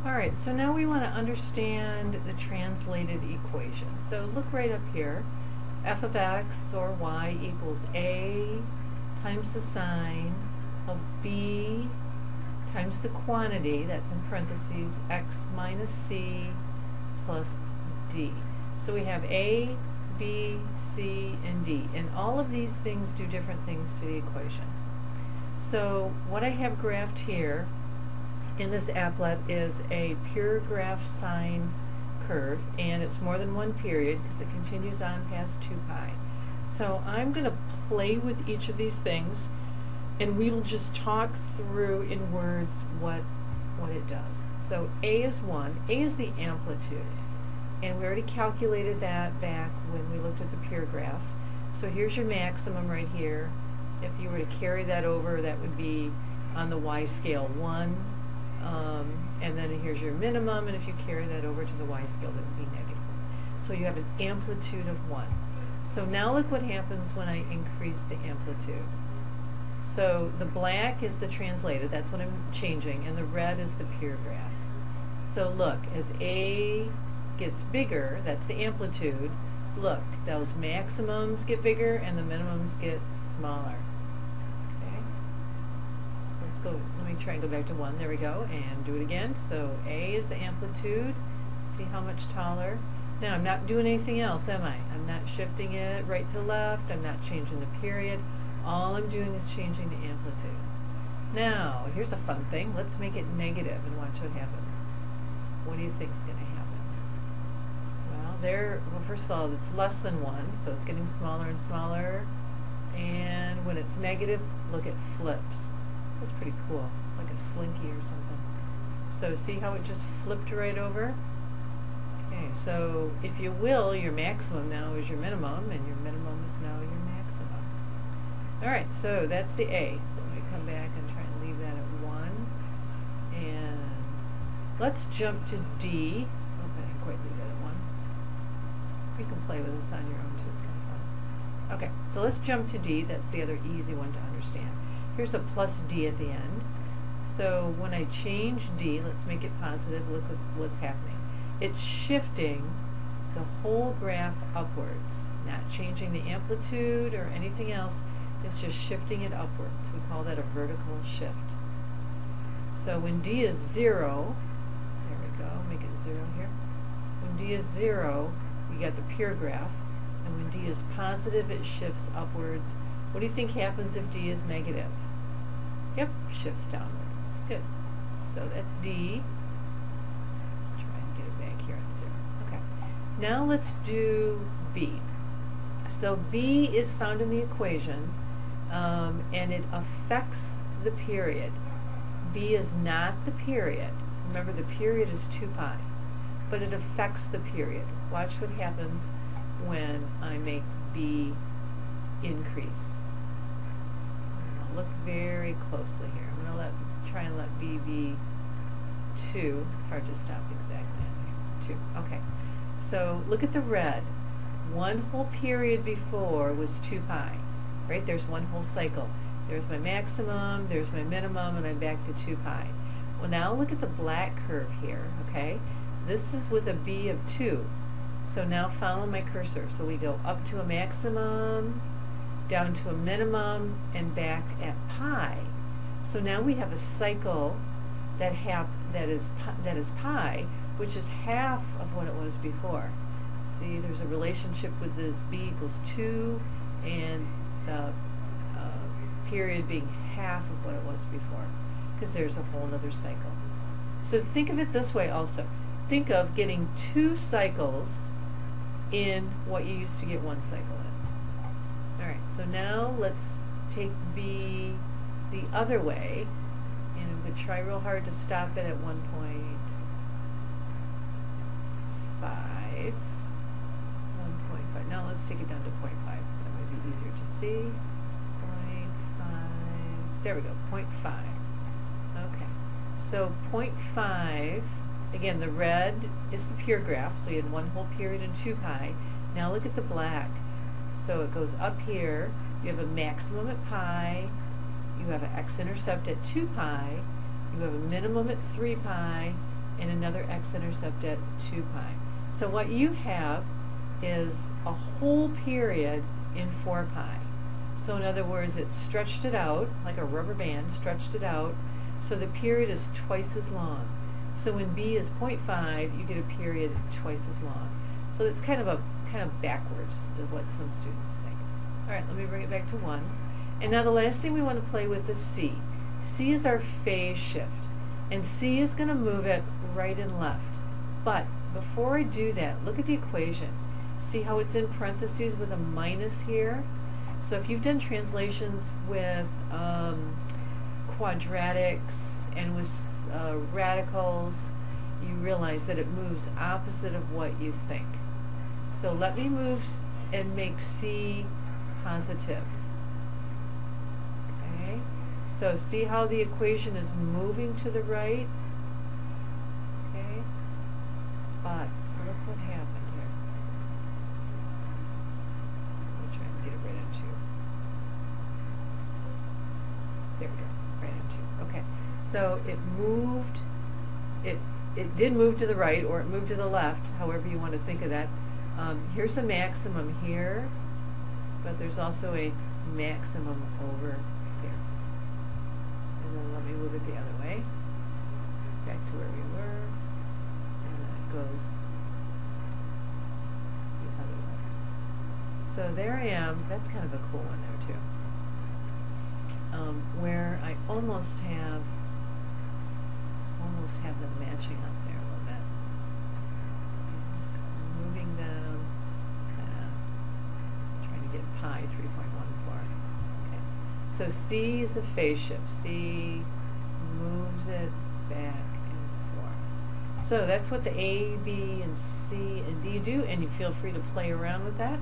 Alright, so now we want to understand the translated equation. So look right up here. F of x or y equals a times the sine of b times the quantity, that's in parentheses, x minus c plus d. So we have a, b, c, and d. And all of these things do different things to the equation. So what I have graphed here in this applet is a pure graph sine curve, and it's more than one period because it continues on past 2 pi. So I'm going to play with each of these things, and we will just talk through in words what it does. So a is 1. A is the amplitude, and we already calculated that back when we looked at the pure graph. So here's your maximum right here. If you were to carry that over, that would be on the y scale 1. And then here's your minimum, and if you carry that over to the y scale, that would be negative. So you have an amplitude of 1. So now look what happens when I increase the amplitude. So the black is the translated, that's what I'm changing, and the red is the pure graph. So look, as A gets bigger, that's the amplitude, look, those maximums get bigger and the minimums get smaller. Let me try and go back to 1. There we go, and do it again. So A is the amplitude. See how much taller? Now I'm not doing anything else, am I? I'm not shifting it right to left. I'm not changing the period. All I'm doing is changing the amplitude. Now, here's a fun thing. Let's make it negative and watch what happens. What do you think is going to happen? Well, first of all, it's less than 1, so it's getting smaller and smaller. And when it's negative, look, it flips. That's pretty cool, like a slinky or something. So see how it just flipped right over? Okay, so if you will, your maximum now is your minimum, and your minimum is now your maximum. Alright, so that's the A. So let me come back and try and leave that at 1. And let's jump to D. Oh, I didn't quite leave that at 1. You can play with this on your own too, it's kind of fun. Okay, so let's jump to D. That's the other easy one to understand. Here's a plus D at the end. So when I change D, let's make it positive, look what's happening. It's shifting the whole graph upwards, not changing the amplitude or anything else, it's just shifting it upwards. We call that a vertical shift. So when D is 0, there we go, make it 0 here. When D is 0, we got the pure graph, and when D is positive, it shifts upwards. What do you think happens if D is negative? Yep, shifts downwards. Good. So that's D. Try and get it back here on 0. Okay. Now let's do B. So B is found in the equation, and it affects the period. B is not the period. Remember, the period is 2 pi, but it affects the period. Watch what happens when I make B increase. Look very closely here. I'm going to try and let B be 2. It's hard to stop exactly on here. 2. Okay. So look at the red. One whole period before was 2 pi. Right? There's one whole cycle. There's my maximum, there's my minimum, and I'm back to 2 pi. Well, now look at the black curve here. Okay? This is with a B of 2. So now follow my cursor. So we go up to a maximum, down to a minimum, and back at pi. So now we have a cycle that is pi, which is half of what it was before. See, there's a relationship with this B equals 2 and the period being half of what it was before, because there's a whole other cycle. So think of it this way also. Think of getting 2 cycles in what you used to get 1 cycle in. Alright, so now let's take B the other way, and I'm going to try real hard to stop it at 1.5. 1.5. Now let's take it down to 0.5. That might be easier to see. 0.5. There we go, 0.5. Okay, so 0.5, again, the red is the pure graph, so you had one whole period in 2 pi. Now look at the black. So it goes up here, you have a maximum at pi, you have an x-intercept at 2 pi, you have a minimum at 3 pi, and another x-intercept at 2 pi. So what you have is a whole period in 4 pi. So in other words, it stretched it out, like a rubber band, stretched it out, so the period is twice as long. So when b is 0.5, you get a period twice as long. So it's kind of backwards to what some students think. All right, let me bring it back to 1. And now the last thing we want to play with is c. C is our phase shift, and c is going to move it right and left. But before I do that, look at the equation. See how it's in parentheses with a minus here? So if you've done translations with quadratics and with radicals, you realize that it moves opposite of what you think. So let me move and make c positive. Okay? So see how the equation is moving to the right? Okay? But look what happened here. Let me try and get it right on 2. There we go, right on 2. Okay. So it moved, it did move to the right, or it moved to the left, however you want to think of that. Here's a maximum here, but there's also a maximum over here. And then let me move it the other way, back to where we were, and then it goes the other way. So there I am. That's kind of a cool one there too, where I almost have them matching up there a little bit. Moving them, trying to get pi 3.14. Okay. So C is a phase shift. C moves it back and forth. So that's what the A, B, and C, and D do, and you feel free to play around with that.